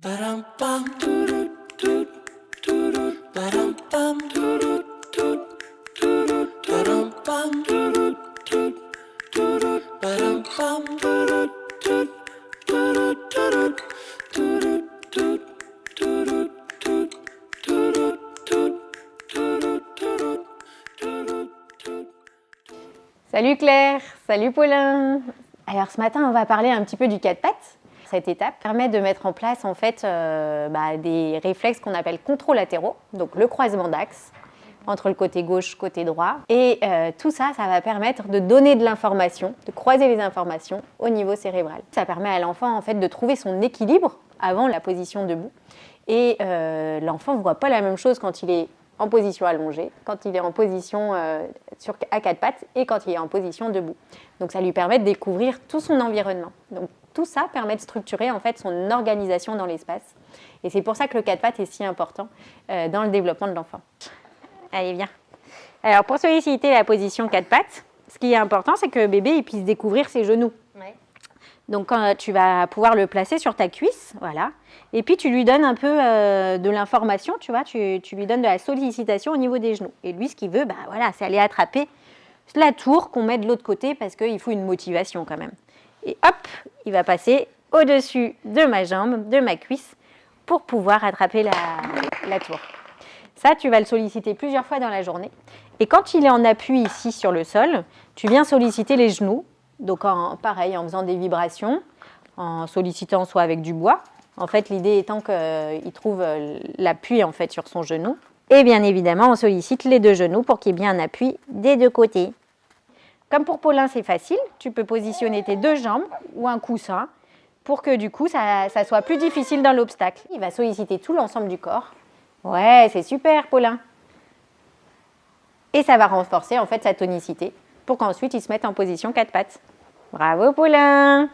Salut Claire, salut Paulin. Alors ce matin, on va parler un petit peu du 4 pattes. Cette étape permet de mettre en place en fait des réflexes qu'on appelle contralatéraux, donc le croisement d'axe entre le côté gauche, côté droit. Et tout ça, ça va permettre de donner de l'information, de croiser les informations au niveau cérébral. Ça permet à l'enfant en fait de trouver son équilibre avant la position debout. Et l'enfant ne voit pas la même chose quand il est en position allongée, quand il est en position à 4 pattes et quand il est en position debout. Donc ça lui permet de découvrir tout son environnement. Donc tout ça permet de structurer en fait son organisation dans l'espace. Et c'est pour ça que le 4 pattes est si important dans le développement de l'enfant. Allez, viens. Alors pour solliciter la position 4 pattes, ce qui est important, c'est que le bébé il puisse découvrir ses genoux. Ouais. Donc tu vas pouvoir le placer sur ta cuisse, voilà. Et puis tu lui donnes un peu de l'information, tu vois, tu lui donnes de la sollicitation au niveau des genoux. Et lui, ce qu'il veut, c'est aller attraper la tour qu'on met de l'autre côté parce qu'il faut une motivation quand même. Et hop, il va passer au-dessus de ma jambe, de ma cuisse, pour pouvoir attraper la tour. Ça, tu vas le solliciter plusieurs fois dans la journée. Et quand il est en appui ici sur le sol, tu viens solliciter les genoux. Donc pareil, en faisant des vibrations, en sollicitant soit avec du bois. En fait, l'idée étant qu'il trouve l'appui en fait sur son genou. Et bien évidemment, on sollicite les deux genoux pour qu'il y ait bien un appui des deux côtés. Comme pour Paulin, c'est facile. Tu peux positionner tes deux jambes ou un coussin pour que du coup, ça soit plus difficile dans l'obstacle. Il va solliciter tout l'ensemble du corps. Ouais, c'est super, Paulin. Et ça va renforcer en fait sa tonicité pour qu'ensuite il se mette en position 4 pattes. Bravo, Paulin!